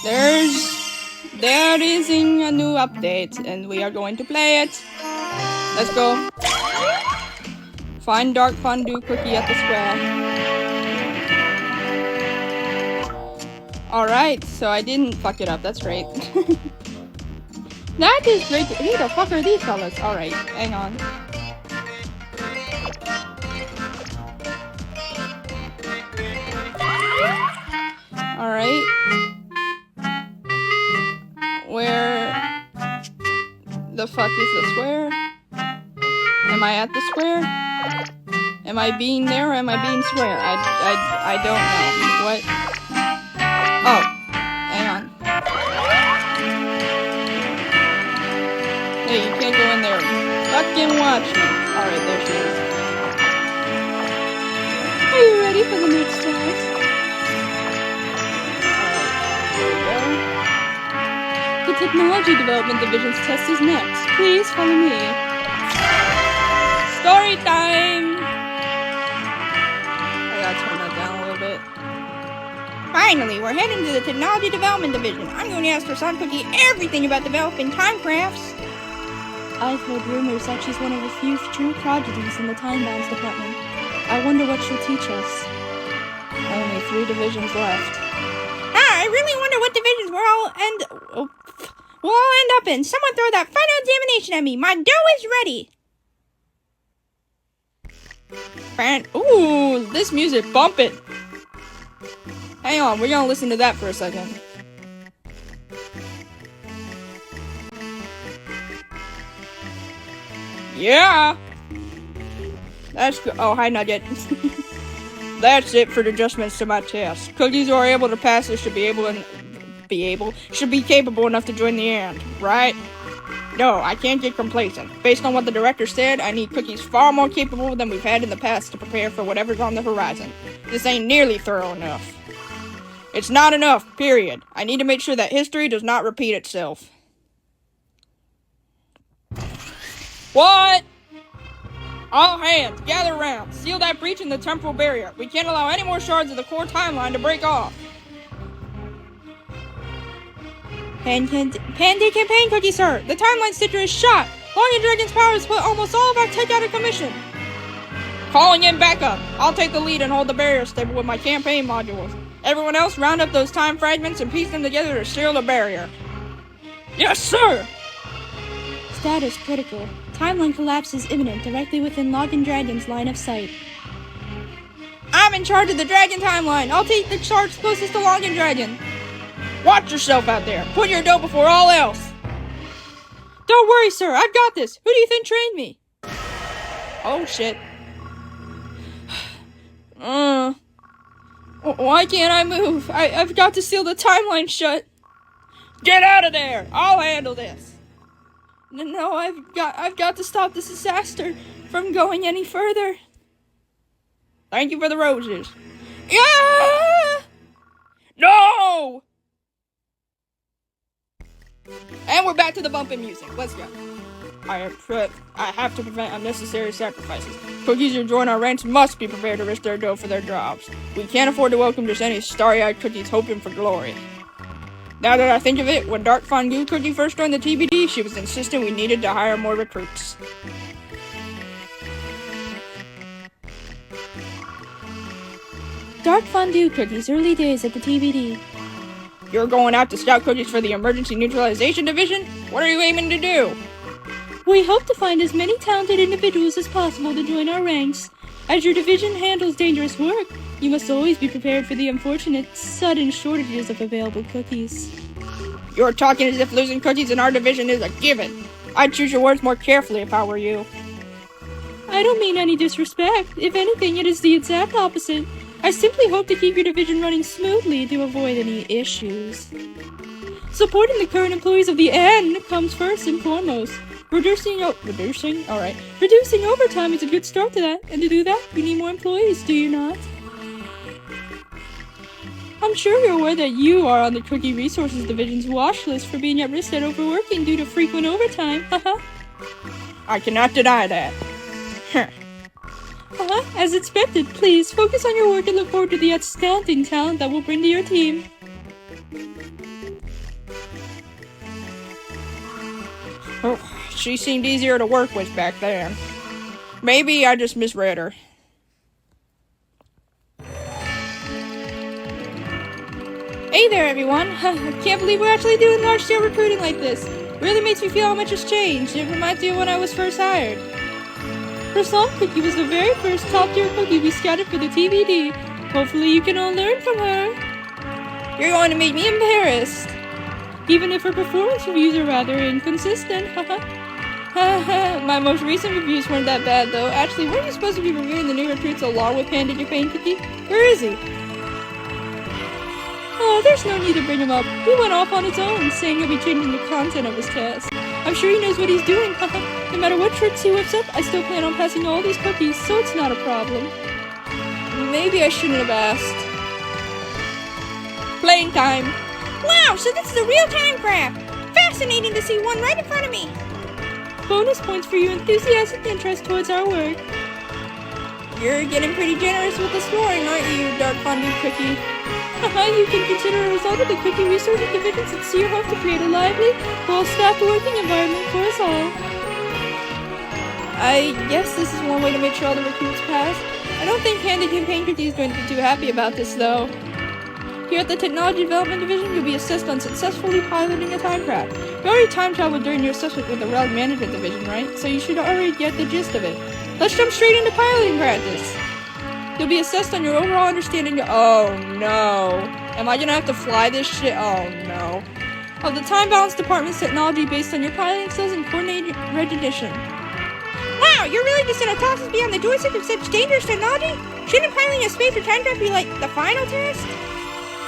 There is a new update, and we are going to play it. Let's go. Find dark fondue cookie at the square. Alright, so I didn't fuck it up, that's great. That is great. Who the fuck are these fellas? Alright, hang on. Alright. Where the fuck is the square? Am I at the square? Am I being there or am I being square? I don't know. What? Oh, hang on. Hey, you can't go in there. Fucking watch me. Alright, there she is. Are you ready for the next test? The Technology Development Division's test is next. Please follow me. Story time! I gotta turn that down a little bit. Finally, we're heading to the Technology Development Division. I'm going to ask her son Cookie everything about developing time crafts. I've heard rumors that she's one of the few true prodigies in the time-bounds department. I wonder what she'll teach us. Only 3 divisions left. I really wonder what divisions we'll all end up in. Someone throw that final examination at me. My dough is ready. Ooh, this music bumping. Hang on, we're gonna listen to that for a second. Yeah. That's good. Oh, hi, Nugget. That's it for the adjustments to my test. Cookies who are able to pass this should be capable enough to join the end, right? No, I can't get complacent. Based on what the director said, I need Cookies far more capable than we've had in the past to prepare for whatever's on the horizon. This ain't nearly thorough enough. It's not enough, period. I need to make sure that history does not repeat itself. What? All hands, gather around. Seal that breach in the temporal barrier. We can't allow any more shards of the core timeline to break off. Pancake campaign cookie, sir. The timeline stitcher is shot. Long and Dragon's power has put almost all of our tech out of commission. Calling in backup. I'll take the lead and hold the barrier stable with my campaign modules. Everyone else, round up those time fragments and piece them together to seal the barrier. Yes, sir! Status critical. Timeline collapse is imminent directly within Login Dragon's line of sight. I'm in charge of the Dragon timeline. I'll take the charge closest to Login Dragon. Watch yourself out there. Put your dough before all else. Don't worry, sir. I've got this. Who do you think trained me? Oh, shit. Why can't I move? I've got to seal the timeline shut. Get out of there. I'll handle this. No, I've got to stop this disaster from going any further. Thank you for the roses. Yeah! No! And we're back to the bumping music. Let's go. I have to prevent unnecessary sacrifices. Cookies who join our ranks must be prepared to risk their dough for their jobs. We can't afford to welcome just any starry-eyed cookies hoping for glory. Now that I think of it, when Dark Fondue Cookie first joined the TBD, she was insistent we needed to hire more recruits. Dark Fondue Cookie's early days at the TBD. You're going out to scout cookies for the Emergency Neutralization Division? What are you aiming to do? We hope to find as many talented individuals as possible to join our ranks. As your division handles dangerous work, you must always be prepared for the unfortunate, sudden shortages of available cookies. You're talking as if losing cookies in our division is a given. I'd choose your words more carefully if I were you. I don't mean any disrespect. If anything, it is the exact opposite. I simply hope to keep your division running smoothly to avoid any issues. Supporting the current employees of the N comes first and foremost. Reducing overtime is a good start to that, and to do that, you need more employees, do you not? I'm sure you're aware that you are on the Cookie Resources Division's watch list for being at risk at overworking due to frequent overtime, haha. I cannot deny that. As expected, please focus on your work and look forward to the outstanding talent that will bring to your team. she seemed easier to work with back then. Maybe I just misread her. Hey there, everyone. I can't believe we're actually doing large-scale recruiting like this. Really makes me feel how much has changed. It reminds me of when I was first hired. Croissant Cookie was the very first top-tier cookie we scouted for the TVD. Hopefully you can all learn from her. You're going to make me embarrassed. Even if her performance reviews are rather inconsistent. My most recent reviews weren't that bad, though. Actually, weren't you supposed to be reviewing the new recruits along with Panda Your Pain Cookie? Where is he? Oh, there's no need to bring him up. He went off on his own, saying he'll be changing the content of his test. I'm sure he knows what he's doing. No matter what tricks he whips up, I still plan on passing all these cookies, so it's not a problem. Maybe I shouldn't have asked. Playing time. Wow, so this is a real-time crap. Fascinating to see one right in front of me. Bonus points for your enthusiastic interest towards our work. You're getting pretty generous with the scoring, aren't you, Dark Fondue Cookie? You can consider a result of the Cookie Research Division's sincere hope to create a lively, well-staffed working environment for us all. I guess this is one way to make sure all the recruits pass. I don't think Panda Campaign Cookie is going to be too happy about this, though. Here at the Technology Development Division, you'll be assessed on successfully piloting a time craft. You already time traveled during your assessment with the Relic Management Division, right? So you should already get the gist of it. Let's jump straight into piloting practice. You'll be assessed on your overall understanding oh no. Am I gonna have to fly this shit? Oh no. Of the Time Balance Department's technology based on your piloting skills and coordinated recognition. Wow, you're really just gonna toss us beyond the joystick of such dangerous technology? Shouldn't piloting a space or time craft be like the final test?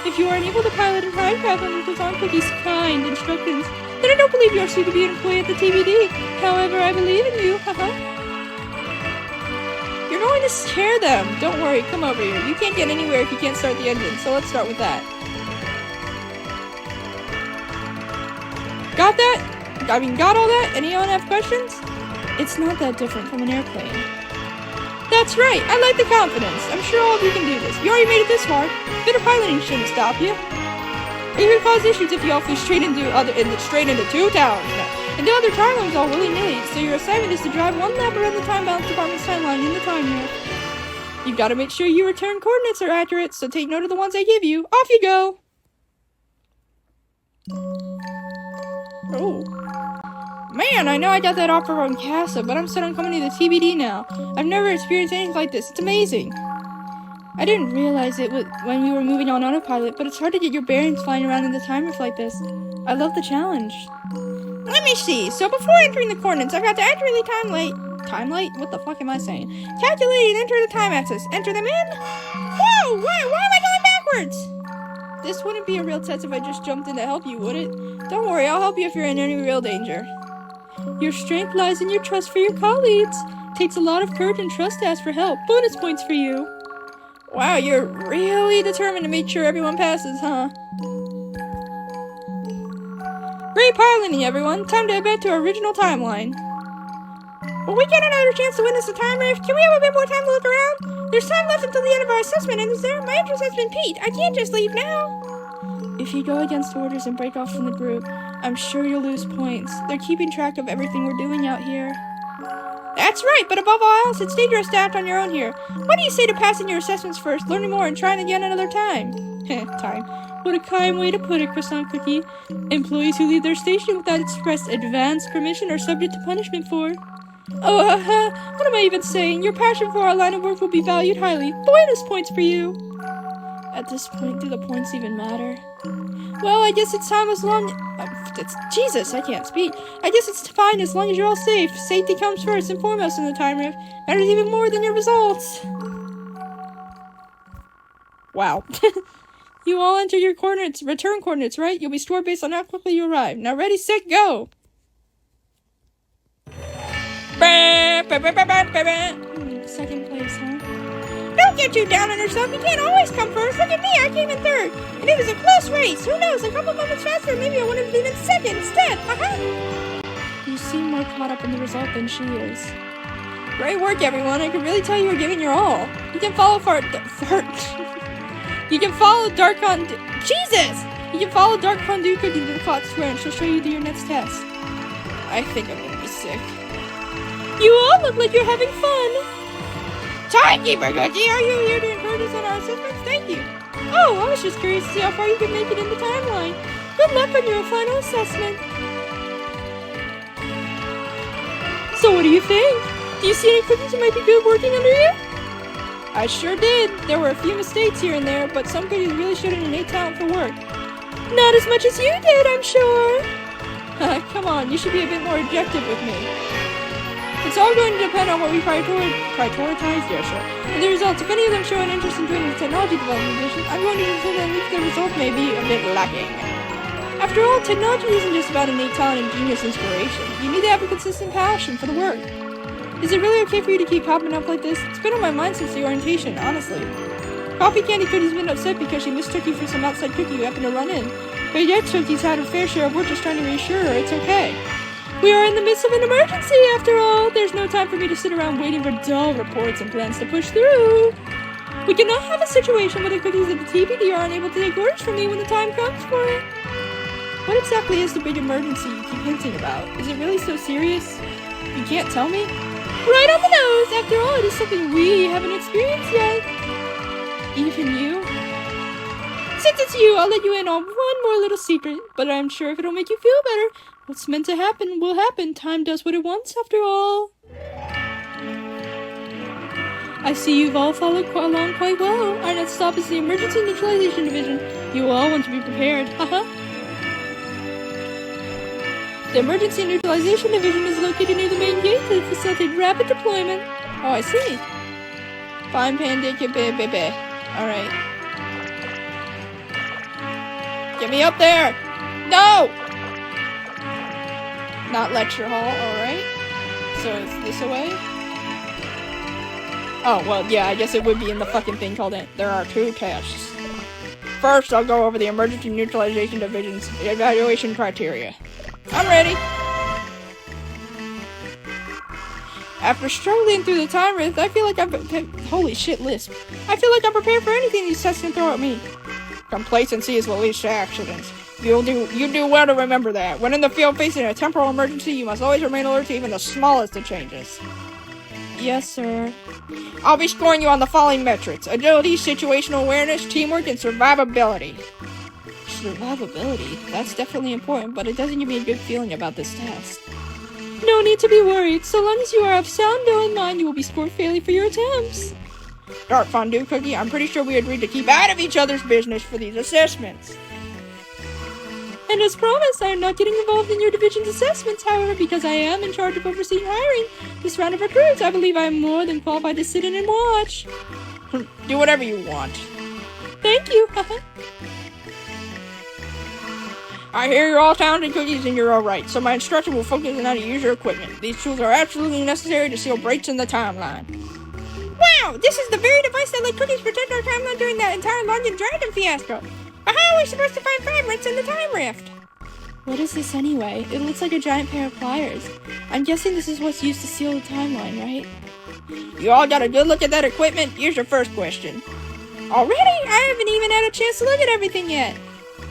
If you are unable to pilot a time craft under Croissant Cookie's kind instructions, then I don't believe you are suited to be an employee at the TVD. However, I believe in you. You're going to scare them. Don't worry, come over here. You can't get anywhere if you can't start the engine, so let's start with that. Got that? Got all that? Anyone have questions? It's not that different from an airplane. That's right, I like the confidence. I'm sure all of you can do this. You already made it this far. Bit of piloting shouldn't stop you. It could cause issues if you all flew straight into two towers. No. And the other time rooms all willy-nilly, so your assignment is to drive one lap around the Time Balance Department's timeline in the time warp. You've got to make sure your return coordinates are accurate, so take note of the ones I give you. Off you go! Oh. Man, I know I got that offer on CASA, but I'm set on coming to the TBD now. I've never experienced anything like this. It's amazing. I didn't realize it when you were moving on autopilot, but it's hard to get your bearings flying around in the time warp like this. I love the challenge. Let me see. So before entering the coordinates, I've got to accurately time-late? What the fuck am I saying? Calculate and enter the time axis. Enter them in. Whoa! Why am I going backwards? This wouldn't be a real test if I just jumped in to help you, would it? Don't worry, I'll help you if you're in any real danger. Your strength lies in your trust for your colleagues. Takes a lot of courage and trust to ask for help. Bonus points for you. Wow, you're really determined to make sure everyone passes, huh? Great piloting, everyone. Time to head back to our original timeline. Will we get another chance to witness the time rift? Can we have a bit more time to look around? There's time left until the end of our assessment, and is there? My interest has been piqued. I can't just leave now. If you go against orders and break off from the group, I'm sure you'll lose points. They're keeping track of everything we're doing out here. That's right, but above all else, it's dangerous to act on your own here. What do you say to passing your assessments first, learning more, and trying again another time? Time. What a kind way to put it, Croissant Cookie. Employees who leave their station without express advance permission are subject to punishment for... Oh, what am I even saying? Your passion for our line of work will be valued highly. Bonus points for you! At this point, do the points even matter? Well, I guess it's time as long... Jesus, I can't speak. I guess it's fine as long as you're all safe. Safety comes first and foremost in the time rift. Matters even more than your results. Wow. You all enter your coordinates, return coordinates, right? You'll be stored based on how quickly you arrive. Now ready, set, go! Second place, huh? Don't get too down on yourself. You can't always come first. Look at me. I came in third. And it was a close race. Who knows? A couple moments faster, maybe I would have been in second instead. You seem more caught up in the result than she is. Great work, everyone. I can really tell you were giving your all. You can follow You can follow Dark Fondue... Jesus! You can follow Dark Fondue Cookie to the clock square and she'll show you your next test. I think I'm gonna be sick. You all look like you're having fun. Timekeeper Cookie, are you here to encourage us on our assessments? Thank you. Oh, I was just curious to see how far you could make it in the timeline. Good luck on your final assessment. So what do you think? Do you see any cookies who might be good working under you? I sure did. There were a few mistakes here and there, but some cookies really showed an innate talent for work. Not as much as you did, I'm sure. Come on, you should be a bit more objective with me. It's all going to depend on what we prioritize, yes, sir. And the results, if any of them show an interest in joining the technology development division, I'm going to consider that at least the results may be a bit lacking. After all, technology isn't just about innate talent and genius inspiration. You need to have a consistent passion for the work. Is it really okay for you to keep popping up like this? It's been on my mind since the orientation, honestly. Coffee Candy Cookie's been upset because she mistook you for some outside cookie you happened to run in. But yet Cookie's had her fair share of work just trying to reassure her it's okay. We are in the midst of an emergency, after all. There's no time for me to sit around waiting for dull reports and plans to push through. We cannot have a situation where the cookies of the TPD are unable to take orders from me when the time comes for it. What exactly is the big emergency you keep hinting about? Is it really so serious? You can't tell me? Right on the nose! After all, it is something we haven't experienced yet. Even you? Since it's you, I'll let you in on one more little secret, but I'm sure if it'll make you feel better, what's meant to happen will happen. Time does what it wants, after all. I see you've all followed along quite well. Our next stop is the Emergency Neutralization Division. You all want to be prepared. The Emergency Neutralization Division is located near the main gate to facilitate rapid deployment. Oh, I see. Fine, Pandika, baby. Alright. Get me up there! No! Not lecture hall, alright. So it's this away? Oh, well, yeah, I guess it would be in the fucking thing called it. There are 2 tests. First, I'll go over the Emergency Neutralization Division's evaluation criteria. I'm ready! After struggling through the time rift, I feel like holy shit, lisp. I feel like I'm prepared for anything these tests can throw at me. Complacency is what leads to accidents. You do well to remember that. When in the field facing a temporal emergency, you must always remain alert to even the smallest of changes. Yes, sir. I'll be scoring you on the following metrics: agility, situational awareness, teamwork, and survivability. Survivability? That's definitely important, but it doesn't give me a good feeling about this test. No need to be worried. So long as you are of sound dough in mind, you will be scored fairly for your attempts. Dark Fondue Cookie, I'm pretty sure we agreed to keep out of each other's business for these assessments. And as promised, I am not getting involved in your division's assessments. However, because I am in charge of overseeing hiring this round of recruits, I believe I am more than qualified to sit in and watch. Do whatever you want. Thank you. I hear you're all talented cookies and you're alright, so my instructor will focus on how to use your equipment. These tools are absolutely necessary to seal breaks in the timeline. Wow, this is the very device that let cookies protect our timeline during that entire London Dragon fiasco. But how are we supposed to find fragments in the time rift? What is this anyway? It looks like a giant pair of pliers. I'm guessing this is what's used to seal the timeline, right? You all got a good look at that equipment? Here's your first question. Already? I haven't even had a chance to look at everything yet.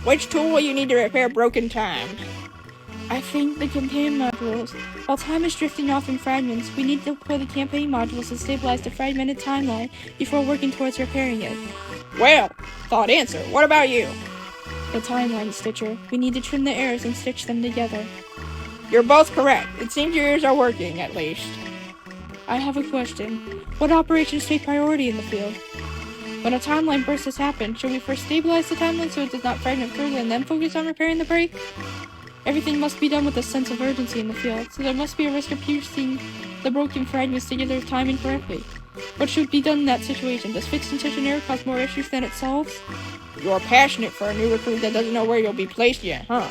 Which tool will you need to repair broken time? I think the campaign modules. While time is drifting off in fragments, we need to deploy the campaign modules to stabilize the fragmented timeline before working towards repairing it. Well, thought answer. What about you? The timeline stitcher. We need to trim the errors and stitch them together. You're both correct. It seems your ears are working, at least. I have a question. What operations take priority in the field? When a timeline burst has happened, should we first stabilize the timeline so it does not fragment further and then focus on repairing the break? Everything must be done with a sense of urgency in the field, so there must be a risk of piecing the broken fragments together time incorrectly. What should be done in that situation? Does fixing such an error cause more issues than it solves? You're passionate for a new recruit that doesn't know where you'll be placed yet, huh?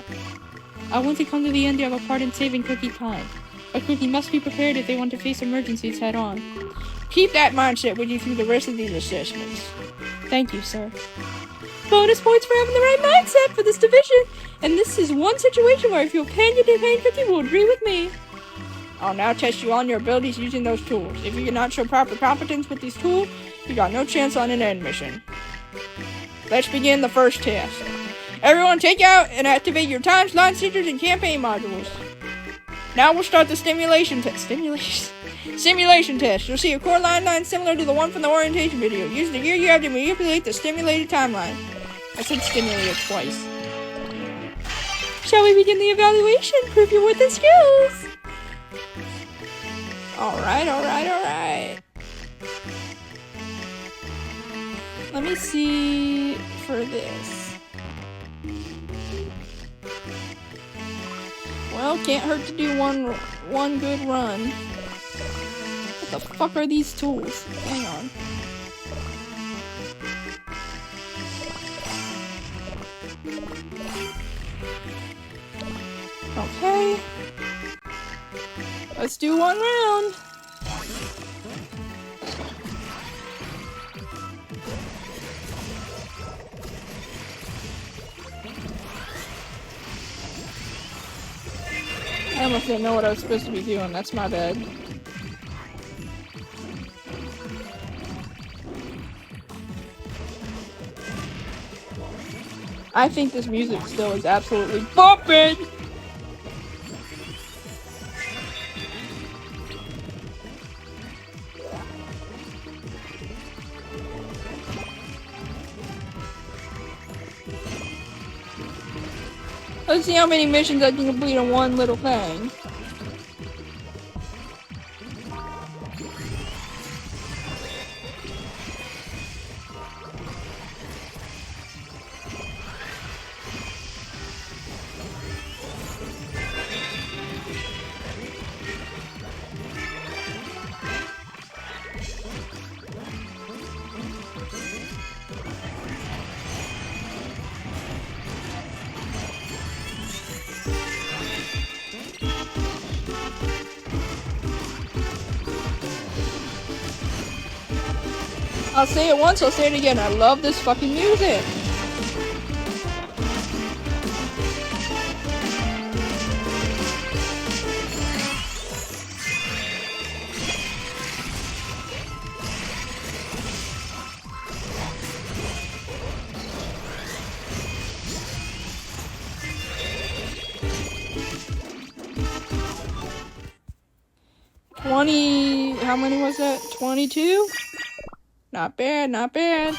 I want to come to the end of a part in saving cookie time. A cookie must be prepared if they want to face emergencies head on. Keep that mindset with you through the rest of these assessments. Thank you, sir. Bonus points for having the right mindset for this division. And this is one situation where I feel Pain Cookie will agree with me. I'll now test you on your abilities using those tools. If you cannot show proper competence with these tools, you got no chance on an end mission. Let's begin the first test. Everyone take out and activate your time slot stitchers and campaign modules. Now we'll start the simulation test. Simulation test. You'll see a core line similar to the one from the orientation video. Use the gear you have to manipulate the stimulated timeline. I said stimulated twice. Shall we begin the evaluation? Prove your worth and skills. Alright. Let me see for this. Well, can't hurt to do one good run. What the fuck are these tools? Hang on. Okay. Let's do one round. I almost didn't know what I was supposed to be doing. That's my bad. I think this music still is absolutely bumping! Let's see how many missions I can complete on one little thing. I'll say it once, I'll say it again. I love this fucking music. How many was that? 22? Not bad, not bad.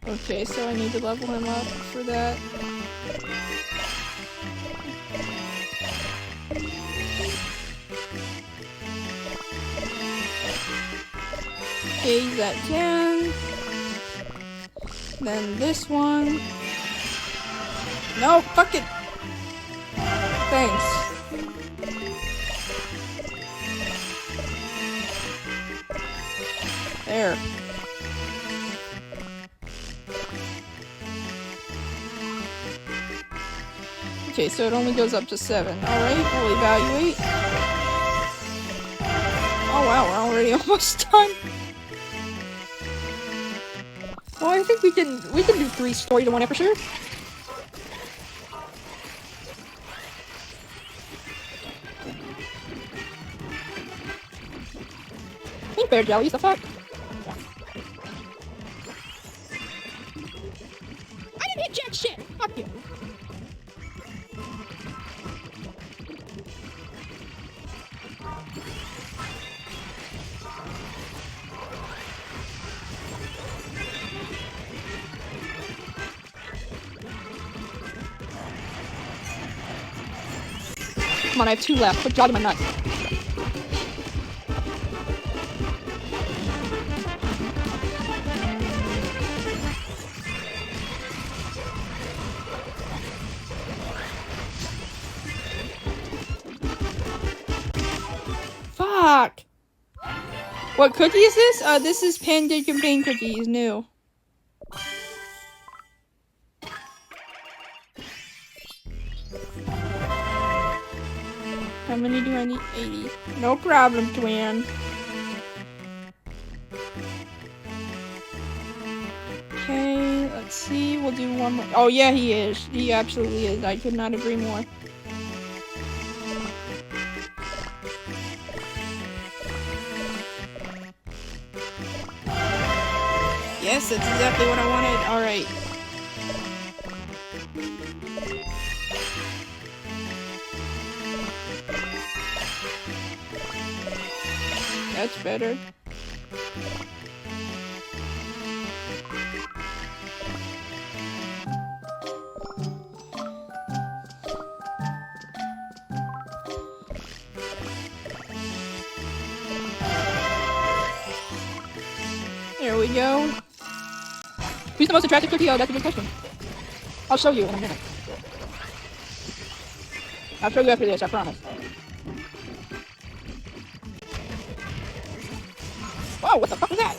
Okay, so I need to level him up for that. Okay, he's at 10. Then this one. No, fuck it. Thanks. There. Okay, so it only goes up to 7. Alright, we'll evaluate. Oh wow, we're already almost done. Well, I think we can do 3 story to 1 for sure. Pink bear jellies, the fuck? I didn't hit jack shit! Fuck you! Come on, I have 2 left. Quit jogging my nuts. Fuck! What cookie is this? This is Pancake and Pain Cookies, new. How many do I need? 80. No problem, twin. Okay, let's see. We'll do one more. Oh, yeah, he is. He absolutely is. I could not agree more. Yes, that's exactly what I wanted. Alright. That's better. There we go. Who's the most attractive cookie? Oh, that's a good question. I'll show you in a minute. I'll show you after this, I promise. Whoa, what the fuck is that?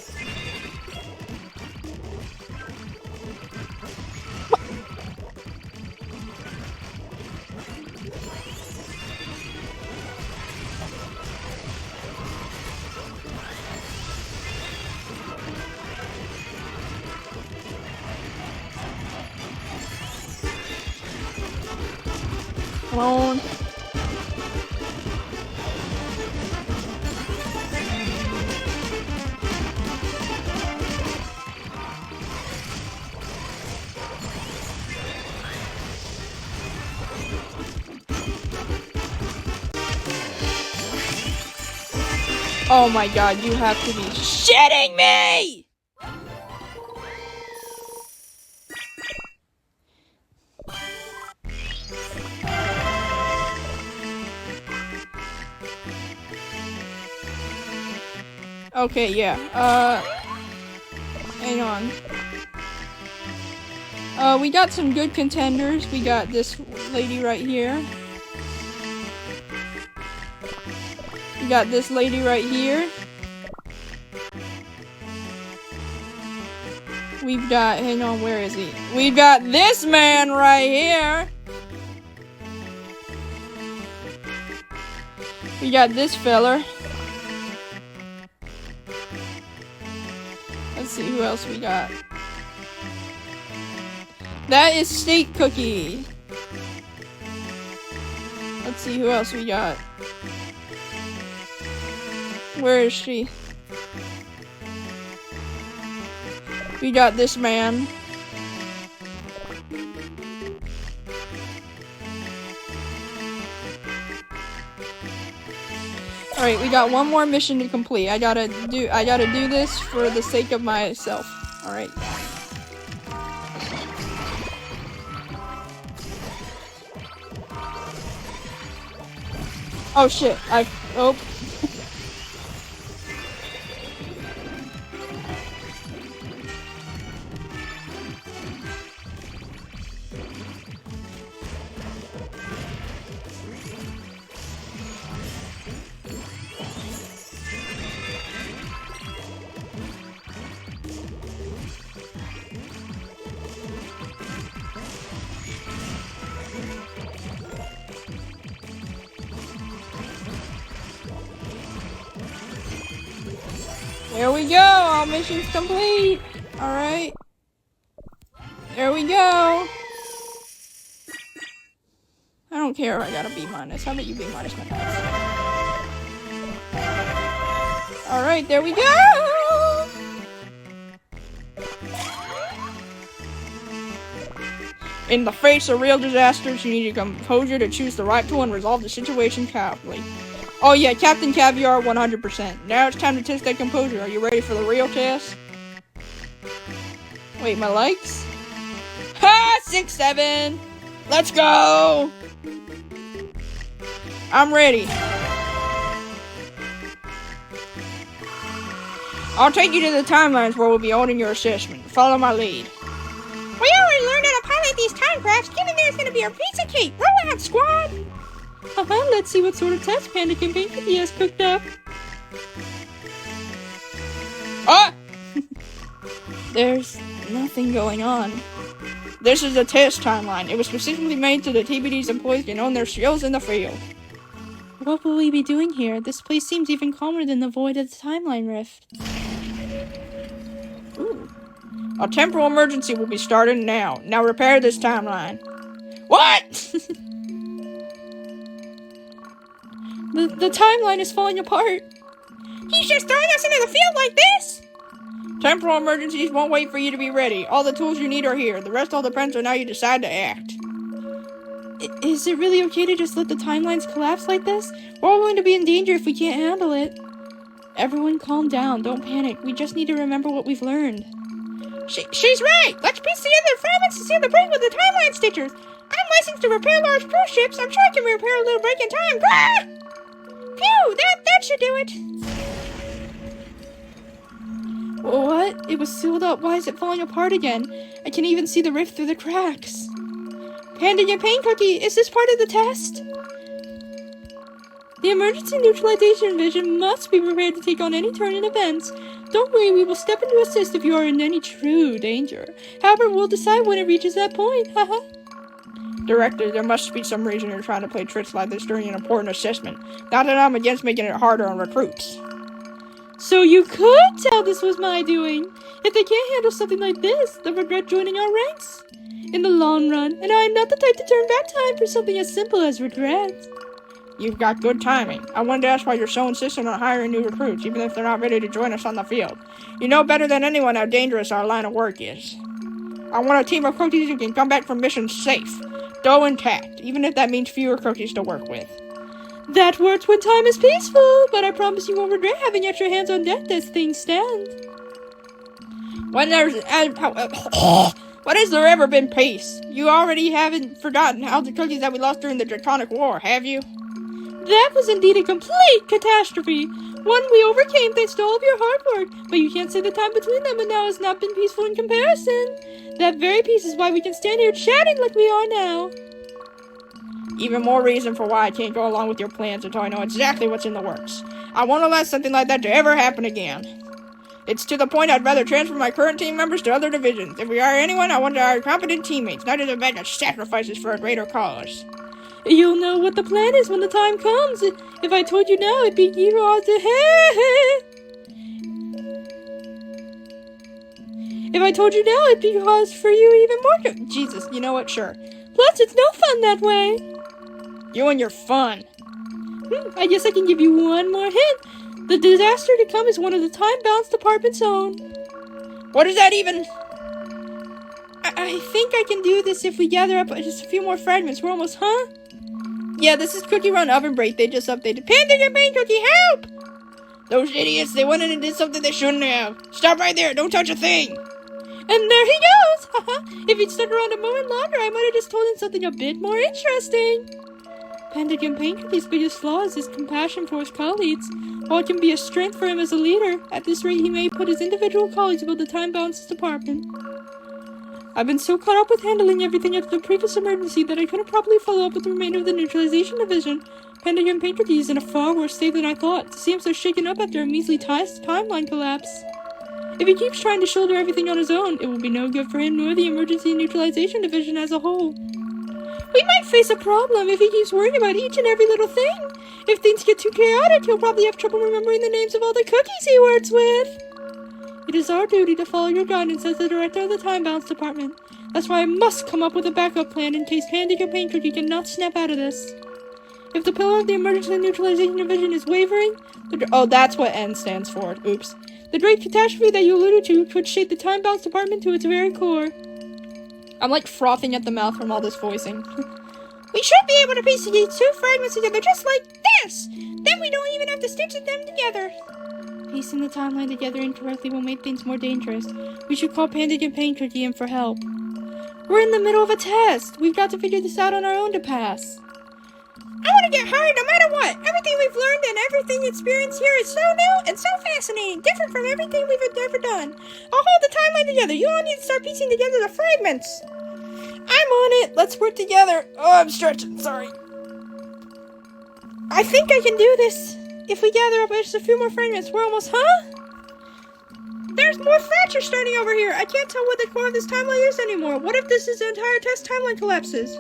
Come on. Oh my god, you have to be shitting me! Okay, yeah. Hang on. We got some good contenders. We got this lady right here. We got this lady right here. We've got, hang on, where is he? We've got this man right here. We got this feller. Let's see who else we got. That is Steak Cookie. Let's see who else we got. Where is she? We got this man. Alright, we got one more mission to complete. I gotta do this for the sake of myself. Alright. Oh shit, oh. There we go, all missions complete. Alright. There we go. I don't care if I got a B minus. How about you B minus my guys? Alright, there we go. In the face of real disasters, you need your composure to choose the right tool and resolve the situation calmly. Oh yeah, Captain Caviar 100%. Now it's time to test that composure. Are you ready for the real test? Wait, my likes? Ha! 6-7! Let's go! I'm ready. I'll take you to the timelines where we'll be holding your assessment. Follow my lead. We already learned how to pilot these time crafts. Getting there is gonna be our piece of cake. Roll out, squad! Let's see what sort of test Panda Campaign Cookie has cooked up. Ah! There's nothing going on. This is a test timeline. It was specifically made so that TBD's employees can own their skills in the field. What will we be doing here? This place seems even calmer than the void of the timeline rift. Ooh. A temporal emergency will be starting now. Now repair this timeline. What? The timeline is falling apart. He's just throwing us into the field like this? Temporal emergencies won't wait for you to be ready. All the tools you need are here. The rest all depends on how you decide to act. Is it really okay to just let the timelines collapse like this? We're all going to be in danger if we can't handle it. Everyone calm down. Don't panic. We just need to remember what we've learned. She's right. Let's piece together the fragments to seal the break with the timeline stitchers. I'm licensed to repair large cruise ships. I'm sure I can repair a little break in time. Ah! Phew, that should do it. What? It was sealed up. Why is it falling apart again? I can even see the rift through the cracks. Panda and Pain Cookie, is this part of the test? The emergency neutralization division must be prepared to take on any turn in events. Don't worry, we will step in to assist if you are in any true danger. However, we'll decide when it reaches that point. Haha. Director, there must be some reason you're trying to play tricks like this during an important assessment. Not that I'm against making it harder on recruits. So you could tell this was my doing. If they can't handle something like this, they'll regret joining our ranks in the long run, and I am not the type to turn back time for something as simple as regret. You've got good timing. I wanted to ask why you're so insistent on hiring new recruits, even if they're not ready to join us on the field. You know better than anyone how dangerous our line of work is. I want a team of cookies who can come back from missions safe, though intact, even if that means fewer cookies to work with. That works when time is peaceful, but I promise you won't regret having extra hands on deck as things stand. When there's... When has there ever been peace? You already haven't forgotten how the cookies that we lost during the Draconic War, have you? That was indeed a complete catastrophe. One we overcame thanks to all of your hard work, but you can't say the time between them and now has not been peaceful in comparison. That very peace is why we can stand here chatting like we are now. Even more reason for why I can't go along with your plans until I know exactly what's in the works. I won't allow something like that to ever happen again. It's to the point I'd rather transfer my current team members to other divisions. If we hire anyone, I want to hire competent teammates, not as a bag of sacrifices for a greater cause. You'll know what the plan is when the time comes. If I told you now, it'd be odds If I told you now, it'd be cause for you even more. Jesus, you know what? Sure. Plus, it's no fun that way. You and your fun. I guess I can give you one more hint. The disaster to come is one of the time-bound department's own. What does that even... I think I can do this if we gather up just a few more fragments. We're almost, huh? Yeah, this is Cookie Run Oven Break. They just updated. Panda and Pain Cookie, help! Those idiots, they went in and did something they shouldn't have. Stop right there. Don't touch a thing. And there he goes! Haha. If he'd stuck around a moment longer, I might have just told him something a bit more interesting. Panda and Pain Cookie's biggest flaw is his compassion for his colleagues. While it can be a strength for him as a leader, at this rate he may put his individual colleagues above the time-bound department. I've been so caught up with handling everything after the previous emergency that I couldn't properly follow up with the remainder of the neutralization division. Panda and Pain Cookie is in a far worse state than I thought. To see him so shaken up after a measly timeline collapse. If he keeps trying to shoulder everything on his own, it will be no good for him nor the emergency neutralization division as a whole. We might face a problem if he keeps worrying about each and every little thing. If things get too chaotic, he'll probably have trouble remembering the names of all the cookies he works with. It is our duty to follow your guidance as the director of the Time Balance Department. That's why I must come up with a backup plan in case Panda and Pain Cookie cannot snap out of this. If the pillar of the emergency neutralization division is wavering... Oh, that's what N stands for. Oops. The great catastrophe that you alluded to could shake the Time Balance Department to its very core. I'm like frothing at the mouth from all this voicing. We should be able to piece these two fragments together just like this. Then we don't even have to stitch them together. Piecing the timeline together incorrectly will make things more dangerous. We should call Panda and Pain Cookie in for help. We're in the middle of a test. We've got to figure this out on our own to pass. I want to get hired no matter what. Everything we've learned and everything experienced here is so new and so fascinating, different from everything we've ever done. I'll hold the timeline together. You all need to start piecing together the fragments. I'm on it. Let's work together. Oh, I'm stretching. Sorry. I think I can do this. If we gather up just a few more fragments, we're almost, huh? There's more fractures starting over here. I can't tell what the core of this timeline is anymore. What if this is the entire test timeline collapses?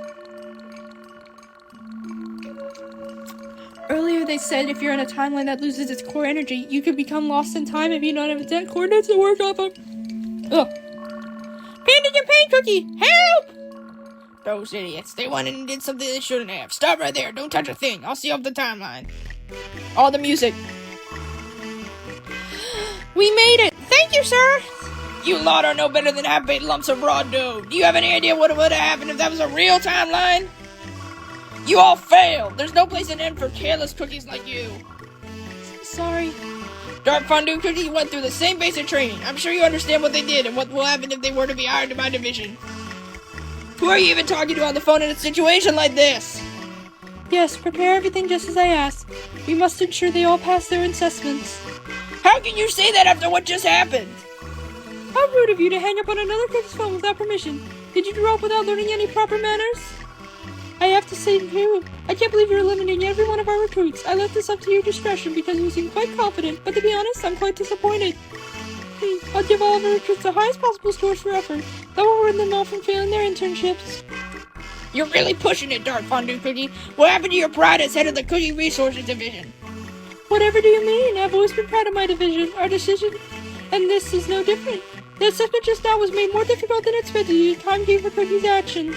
Earlier they said if you're in a timeline that loses its core energy, you could become lost in time if you don't have exact coordinates to work off of. Ugh. Panda and Pain Cookie, help! Those idiots. They went in and did something they shouldn't have. Stop right there. Don't touch a thing. I'll see up the timeline. All the music. We made it! Thank Thank you, sir. You lot are no better than half-baked lumps of raw dough. Do you have any idea what would have happened if that was a real timeline? You all failed. There's no place in end for careless cookies like you. Sorry. Dark Fondue Cookie went through the same basic training. I'm sure you understand what they did and what will happen if they were to be hired to my division. Who are you even talking to on the phone in a situation like this? Yes, prepare everything just as I asked. We must ensure they all pass their assessments. How can you say that after what just happened? How rude of you to hang up on another cookie's phone without permission. Did you grow up without learning any proper manners? I have to say, too, I can't believe you're eliminating every one of our recruits. I left this up to your discretion because you seem quite confident, but to be honest, I'm quite disappointed. I'll give all of our recruits the highest possible scores for effort. That will warn them all from failing their internships. You're really pushing it, Dark Fondue Cookie. What happened to your pride as head of the Cookie Resources Division? Whatever do you mean? I've always been proud of my division, our decision, and this is no different. The assessment just now was made more difficult than expected due to time for Cookie's actions.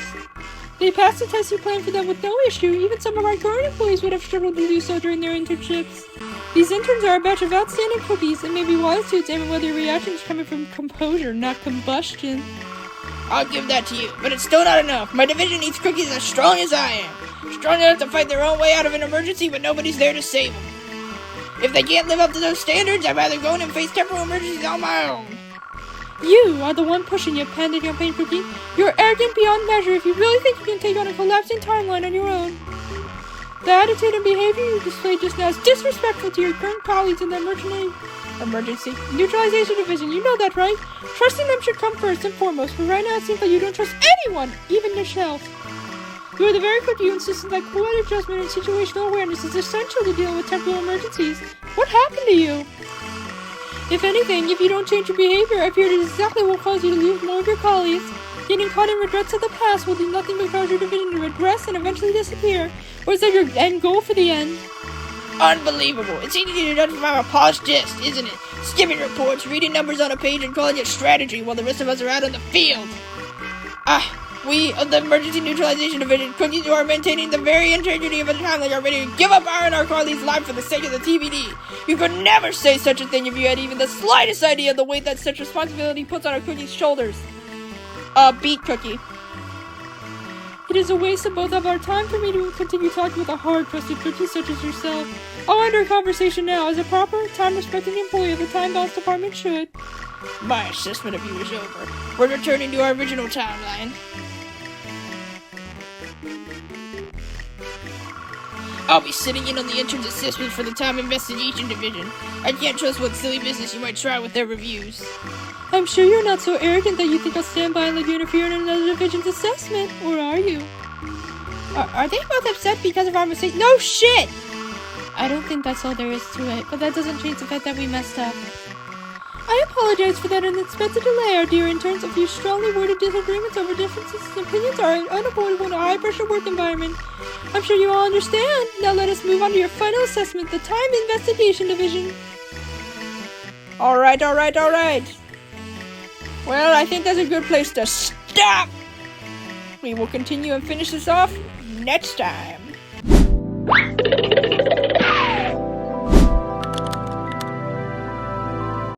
They passed the test we planned for them with no issue. Even some of our current employees would have struggled to do so during their internships. These interns are a batch of outstanding cookies. It may be wise to examine whether reactions are coming from composure, not combustion. I'll give that to you, but it's still not enough. My division needs cookies as strong as I am. Strong enough to fight their own way out of an emergency, but nobody's there to save them. If they can't live up to those standards, I'd rather go in and face temporal emergencies on my own. You are the one pushing it, Panda Campaign Cookie. You're arrogant beyond measure if you really think you can take on a collapsing timeline on your own. The attitude and behavior you displayed just now is disrespectful to your current colleagues in the emergency neutralization division. You know that, right? Trusting them should come first and foremost, but right now it seems like you don't trust anyone, even yourself. You are the very cookie who insisted that cool-headed adjustment and situational awareness is essential to deal with temporal emergencies. What happened to you? If anything, if you don't change your behavior, I fear it is exactly what will cause you to lose more of your colleagues. Getting caught in regrets of the past will do nothing but cause your division to regress and eventually disappear. Or is that your end goal for the end? Unbelievable. It's easy to judge from our paused gist, isn't it? Skimming reports, reading numbers on a page, and calling it strategy while the rest of us are out on the field. We of the Emergency Neutralization Division, cookies who are maintaining the very integrity of a timeline, are ready to give up our and our colleagues' life for the sake of the TVD. You could never say such a thing if you had even the slightest idea of the weight that such responsibility puts on our cookie's shoulders. Beat Cookie. It is a waste of both of our time for me to continue talking with a hard-trusted cookie such as yourself. I'll end our conversation now, as a proper, time-respecting employee of the Time Balance Department should. My assessment of you is over. We're returning to our original timeline. I'll be sitting in on the intern's assessment for the Time Investigation Division. I can't trust what silly business you might try with their reviews. I'm sure you're not so arrogant that you think I'll stand by and let you interfere in another division's assessment, or are you? Are they both upset because of our mistake? No shit! I don't think that's all there is to it, but that doesn't change the fact that we messed up. I apologize for that unexpected delay, our dear interns. A few strongly worded disagreements over differences in opinions are unavoidable in a high-pressure work environment. I'm sure you all understand. Now let us move on to your final assessment, the Time Investigation Division. Alright. Well, I think that's a good place to stop. We will continue and finish this off next time.